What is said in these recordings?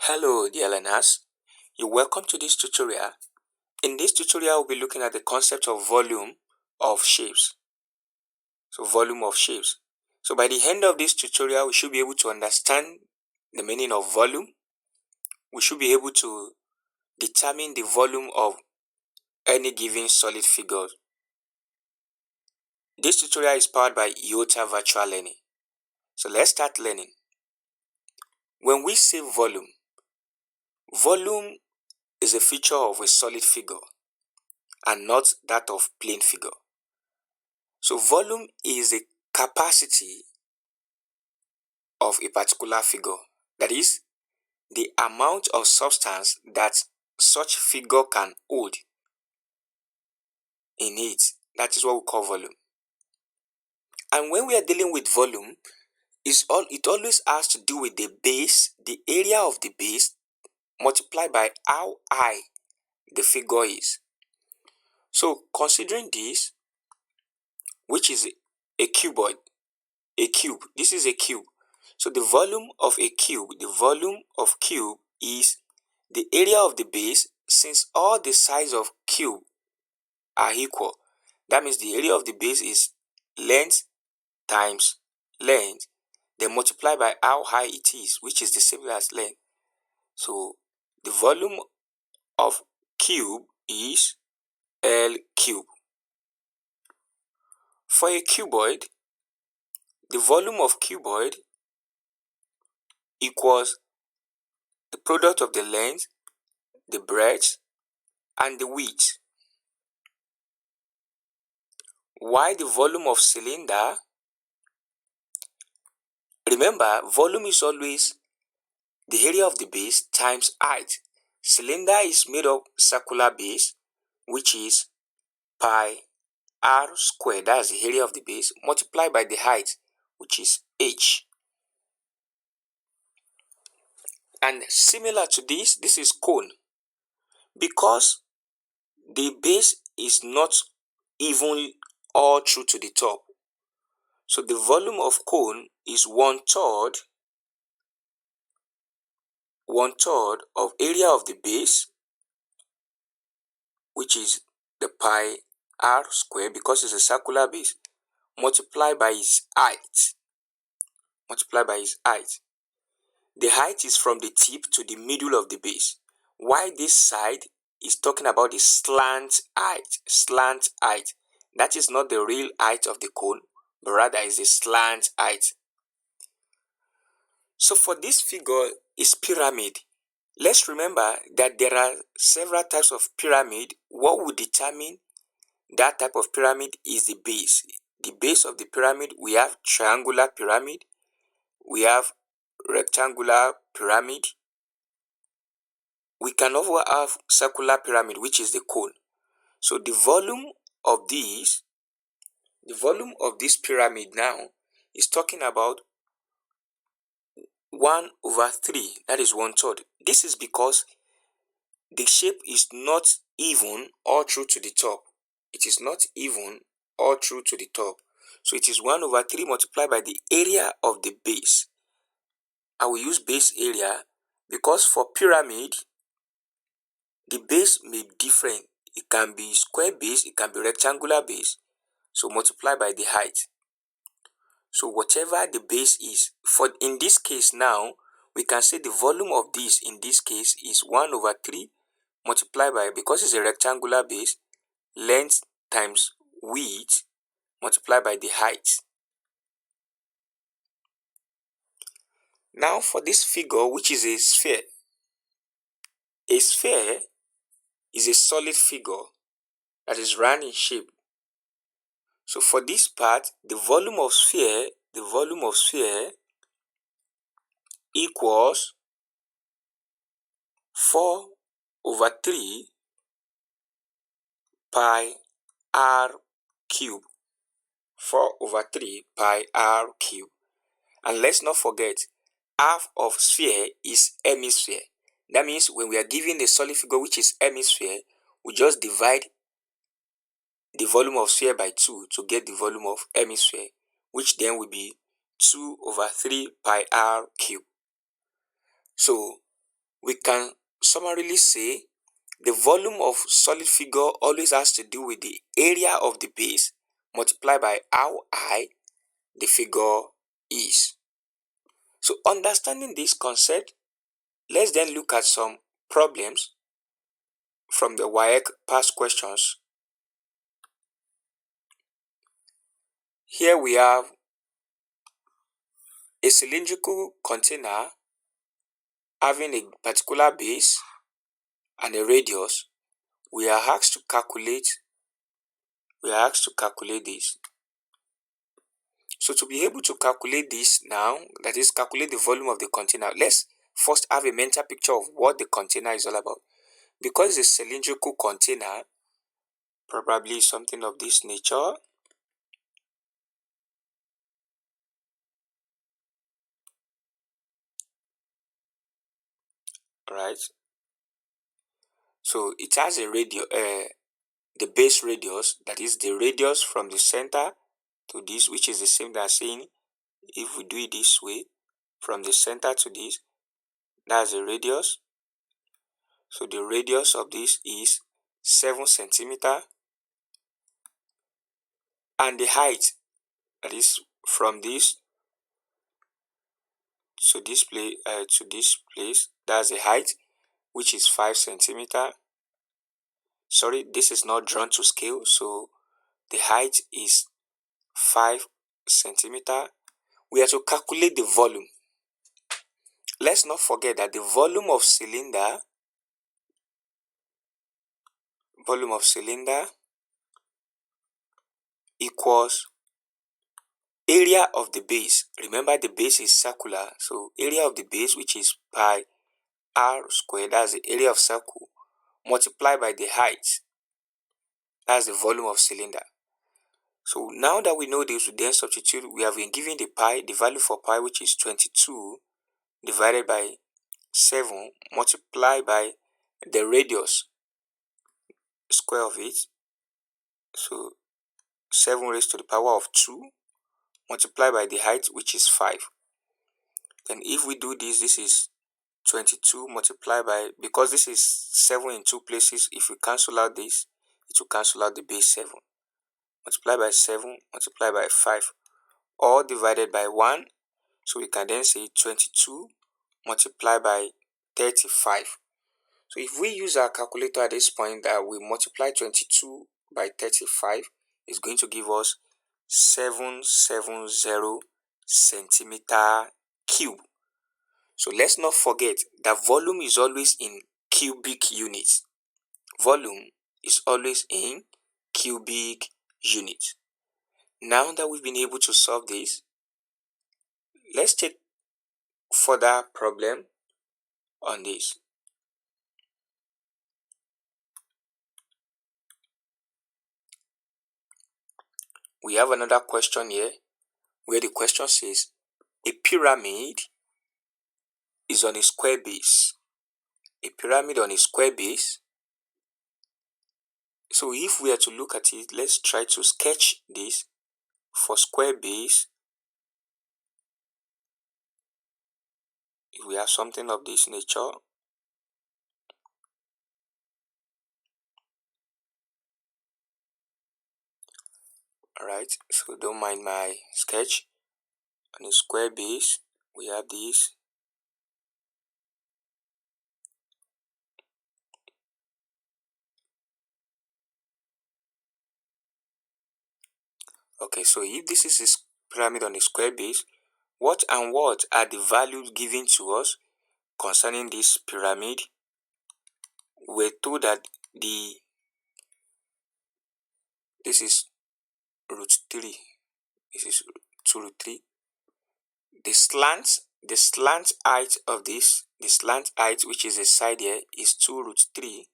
Hello dear learners, you're welcome to this tutorial. In this tutorial we'll be looking at the concept of volume of shapes. Volume of shapes. So by the end of this tutorial we should be able to understand the meaning of volume. We should be able to determine the volume of any given solid figure. This tutorial is powered by IOTA Virtual Learning. So let's start learning. When we say volume is a feature of a solid figure and not that of plane figure. So volume is a capacity of a particular figure. That is, the amount of substance that such figure can hold in it. That is what we call volume. And when we are dealing with volume, it always has to do with the base, the area of the base, multiplied by how high the figure is. So considering this, which is a cuboid, a cube. This is a cube. So the volume of a cube, is the area of the base. Since all the sides of cube are equal, that means the area of the base is length times length, then multiply by how high it is, which is the same as length. So the volume of cube is L cube. For a cuboid, the volume of cuboid equals the product of the length, the breadth, and the width. While the volume of cylinder, remember, volume is always the area of the base times height. Cylinder is made of circular base, which is pi r squared, that's the area of the base, multiplied by the height, which is h. And similar to this is cone. Because the base is not even all through to the top, so the volume of cone is one third of area of the base, which is the pi r square, because it's a circular base, multiplied by its height. The height is from the tip to the middle of the base. While this side is talking about the slant height. That is not the real height of the cone, but rather is the slant height. So for this figure is pyramid. Let's remember that there are several types of pyramid. What will determine that type of pyramid is the base. The base of the pyramid, we have triangular pyramid, we have rectangular pyramid, we can also have circular pyramid, which is the cone. So the volume of this pyramid now is talking about 1/3, that is 1/3. This is because the shape is not even all through to the top. It is not even all through to the top. So it is 1/3 multiplied by the area of the base. I will use base area because for pyramid, the base may be different. It can be square base, it can be rectangular base. So multiply by the height. So whatever the base is, in this case now, we can say the volume of this in this case is 1/3 multiplied by, because it's a rectangular base, length times width multiplied by the height. Now for this figure, which is a sphere is a solid figure that is round in shape. So for this part, the volume of sphere equals 4/3 pi r cube. 4/3 pi r cube. And let's not forget, half of sphere is hemisphere. That means when we are given a solid figure which is hemisphere, we just divide the volume of sphere by 2 to get the volume of hemisphere, which then will be 2/3 pi r cube. So we can summarily say the volume of solid figure always has to do with the area of the base multiplied by how high the figure is. So understanding this concept, let's then look at some problems from the WAEC past questions. Here we have a cylindrical container having a particular base and a radius. We are asked to calculate this. So to be able to calculate this now, that is calculate the volume of the container, let's first have a mental picture of what the container is all about. Because it's a cylindrical container, probably something of this nature. Right. So it has a radius, the base radius, that is the radius from the center to this, which is the same as saying if we do it this way, from the center to this, that's the radius. So the radius of this is 7 centimeter, and the height, that is from this to this place, that's the height, which is 5 centimeter. Sorry, this is not drawn to scale, so the height is 5 centimeter. We have to calculate the volume. Let's not forget that the volume of cylinder equals area of the base. Remember, the base is circular, so area of the base, which is pi r squared, that's the area of circle, multiplied by the height, that's the volume of cylinder. So now that we know this, we then substitute. We have been given the value for pi, which is 22 divided by 7 multiplied by the radius square of it, so 7 raised to the power of 2 multiplied by the height, which is 5. Then if we do this, this is 22 multiplied by, because this is 7 in two places, if we cancel out this, it will cancel out the base 7, multiplied by 7 multiplied by 5, all divided by 1. So we can then say 22 multiplied by 35. So if we use our calculator at this point, that we multiply 22 by 35, is going to give us 770 centimeter cube. So let's not forget that volume is always in cubic units. Volume is always in cubic units. Now that we've been able to solve this, let's take further problem on this. We have another question here where the question says a pyramid is on a square base. A pyramid on a square base. So if we are to look at it, let's try to sketch this for square base. If we have something of this nature, alright, so don't mind my sketch. On a square base, we have this. Okay, so if this is a pyramid on a square base, what are the values given to us concerning this pyramid? We're told that this is root 3. This is 2 root 3. The slant height of this, the slant height, which is the side here, is 2 root 3.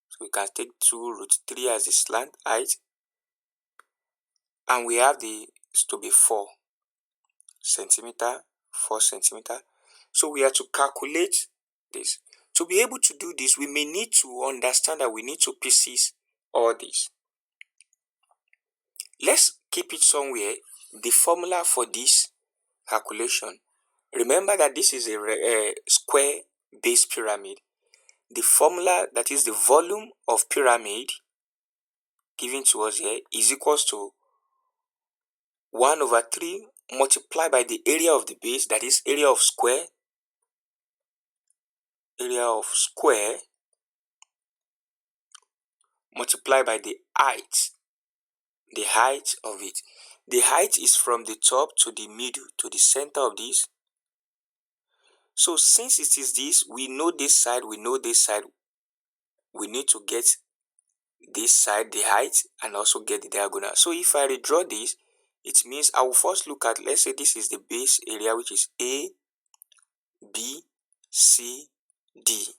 So we can take 2 root 3 as the slant height. And we have the to be 4 centimeter. So we have to calculate this. To be able to do this, we may need to understand that we need to pieces all this. Let's keep it somewhere. The formula for this calculation. Remember that this is a square base pyramid, the formula, that is the volume of pyramid given to us here, is equals to 1/3 multiplied by the area of the base, that is area of square, multiplied by the height of it. The height is from the top to the middle, to the center of this. So since it is this, we know this side, we know this side, we need to get this side, the height, and also get the diagonal. So if I redraw this, it means I will first look at, let's say this is the base area, which is A, B, C, D.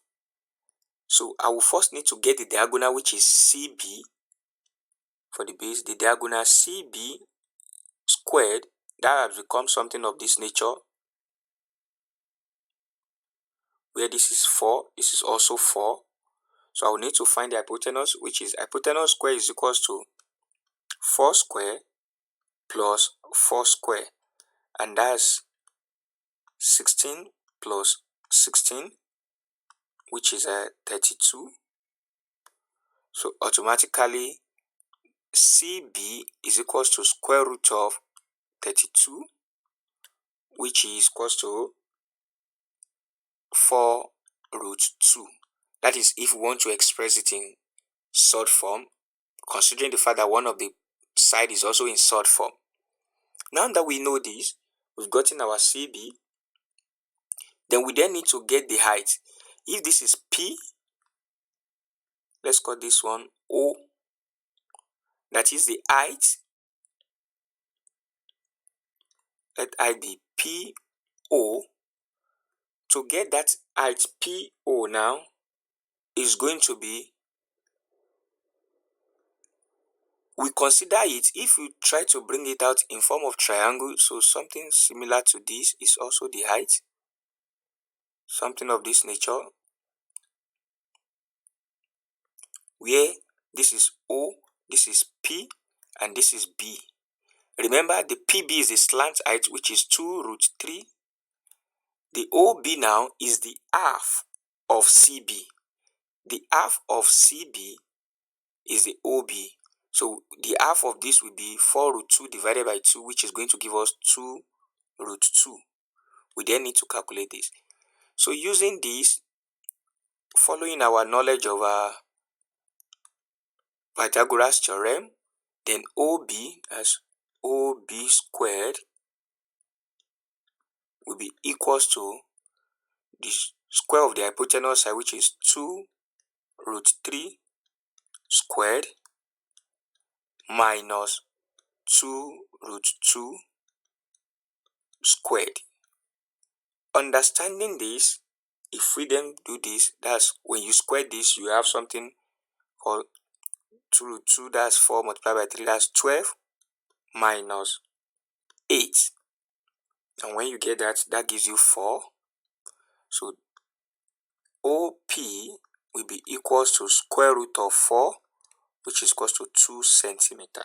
So I will first need to get the diagonal, which is CB for the base. The diagonal CB squared, that has become something of this nature, where this is 4, this is also 4. So I will need to find the hypotenuse, which is hypotenuse square is equals to 4 square plus 4 square, and that's 16 plus 16, which is 32. So automatically CB is equals to square root of 32, which is equals to 4 root 2. That is if we want to express it in surd form, considering the fact that one of the side is also in surd form. Now that we know this, we've gotten our CB, then we need to get the height. If this is P, let's call this one O. That is the height. Let I be PO. To get that height PO now is going to be, we consider it, if you try to bring it out in form of triangle, so something similar to this is also the height, something of this nature, where this is O, this is P, and this is B. Remember, the PB is the slant height, which is 2 root 3. The OB now is the half of CB. The half of CB is the OB. So the half of this will be 4 root 2 divided by 2, which is going to give us 2 root 2. We then need to calculate this. So using this, following our knowledge of Pythagoras theorem, then OB as OB squared will be equals to the square of the hypotenuse side, which is 2 root 3 squared minus 2 root 2 squared. Understanding this, if we then do this, that's when you square this, you have something called 2 root 2, that's 4 multiplied by 3, that's 12 minus 8. And when you get that, that gives you 4. So OP will be equals to square root of 4, which is equals to 2 centimeter.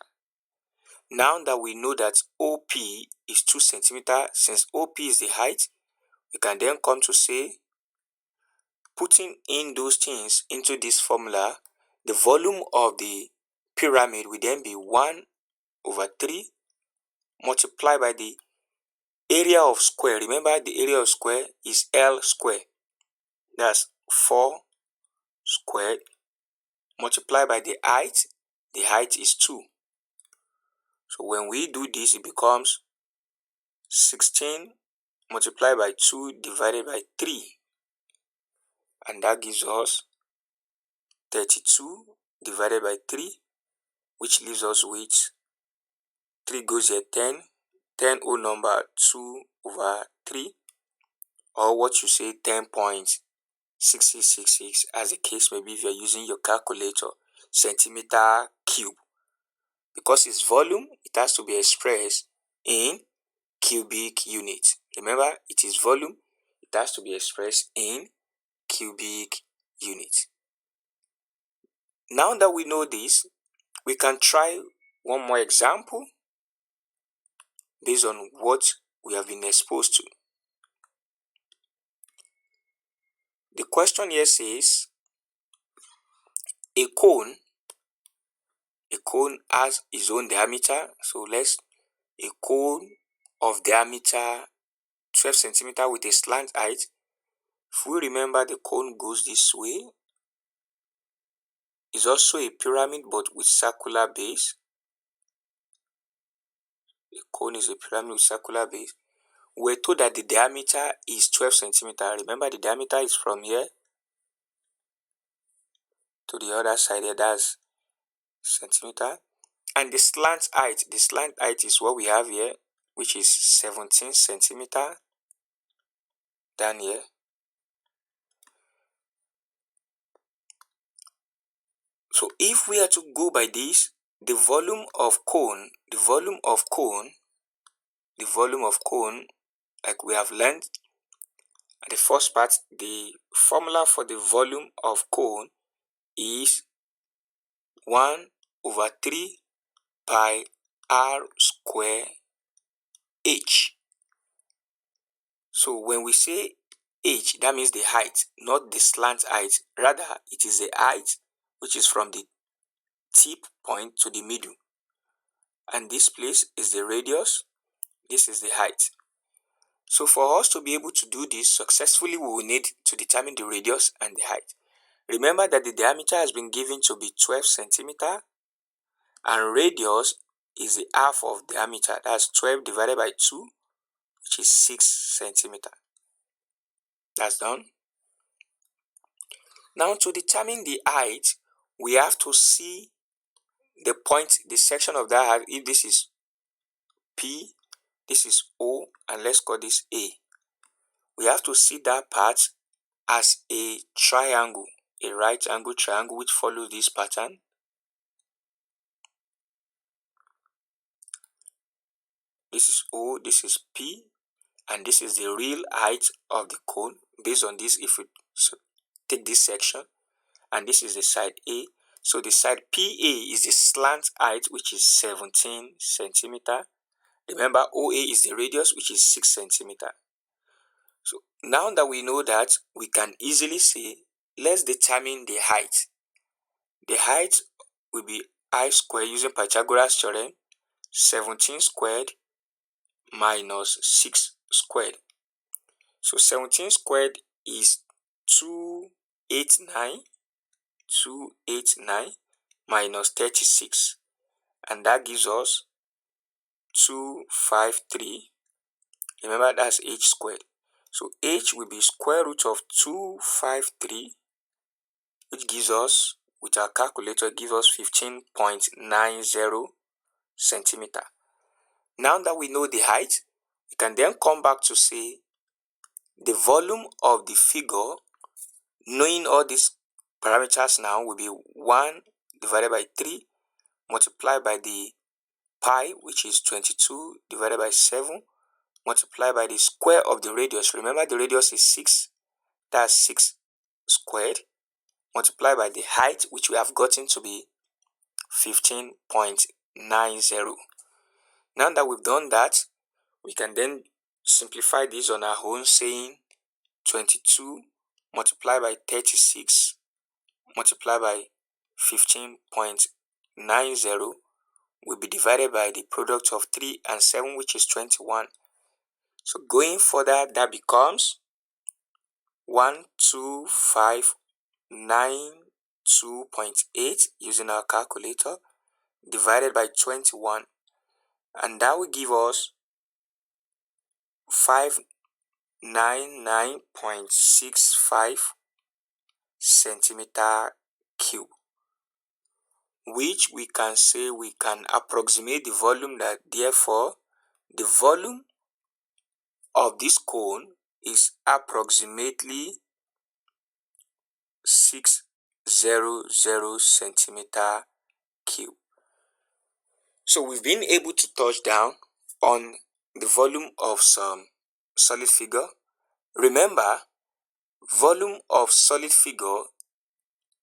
Now that we know that OP is 2 centimeter, since OP is the height, we can then come to say, putting in those things into this formula, the volume of the pyramid will then be 1/3 multiplied by the area of square. Remember, the area of square is L square. That's 4 squared multiplied by the height. The height is 2. So when we do this, it becomes 16 multiplied by 2 divided by 3. And that gives us 32 divided by 3, which leaves us with 3 goes here 10 whole number 2/3, or what you say 10.6666, as the case may be if you're using your calculator, centimeter cube. Because it's volume, it has to be expressed in cubic units. Remember, it is volume, it has to be expressed in cubic units. Now that we know this, we can try one more example based on what we have been exposed to. The question here says a cone has its own diameter. So a cone of diameter 12 centimeter with a slant height. If we remember, the cone goes this way. It's also a pyramid but with circular base. The cone is a pyramid with circular base. We're told that the diameter is 12 centimeter. Remember, the diameter is from here to the other side here. That's centimeter. And the slant height is what we have here, which is 17 centimeter down here. So if we are to go by this, the volume of cone, like we have learned at the first part, the formula for the volume of cone is 1/3 pi r square h. So when we say h, that means the height, not the slant height. Rather, it is the height which is from the tip point to the middle. And this place is the radius. This is the height. So for us to be able to do this successfully, we will need to determine the radius and the height. Remember that the diameter has been given to be 12 centimeter and radius is the half of diameter. That's 12 divided by 2, which is 6 centimeter. That's done. Now to determine the height, we have to see the point, the section of that height. If this is P, this is O, and let's call this A. We have to see that part as a triangle, a right angle triangle which follows this pattern. This is O, this is P, and this is the real height of the cone. Based on this, if we take this section, and this is the side A. So the side PA is the slant height, which is 17 centimeter. Remember, OA is the radius, which is 6 centimeter. So now that we know that, we can easily say, let's determine the height. The height will be I squared using Pythagoras theorem, 17 squared minus 6 squared. So 17 squared is 289 minus 36, and that gives us 253. Remember, that's h squared. So h will be square root of 253, which gives us, with our calculator, gives us 15.90 centimeter. Now that we know the height, we can then come back to say the volume of the figure, knowing all these parameters now, will be 1 divided by 3 multiplied by the pi, which is 22 divided by 7, multiplied by the square of the radius. Remember, the radius is 6. That's 6 squared, multiplied by the height, which we have gotten to be 15.90. Now that we've done that, we can then simplify this on our own, saying 22 multiplied by 36 multiplied by 15.90 will be divided by the product of 3 and 7, which is 21. So going further, that becomes 12592.8 using our calculator divided by 21, and that will give us 599.65 centimeter cube, which we can say we can approximate the volume. That therefore the volume of this cone is approximately 600 centimeter cube. So we've been able to touch down on the volume of some solid figure. Remember, volume of solid figure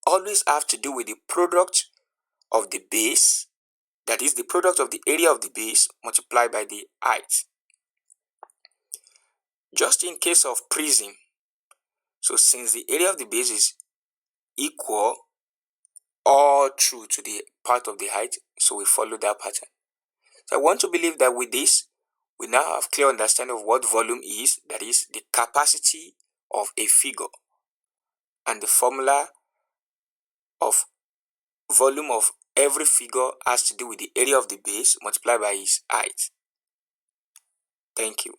always have to do with the product of the base, that is the product of the area of the base multiplied by the height. Just in case of prism, So since the area of the base is equal all through to the part of the height, so we follow that pattern. So I want to believe that with this, we now have clear understanding of what volume is, that is the capacity of a figure, and the formula of volume of every figure has to do with the area of the base multiplied by its height. Thank you.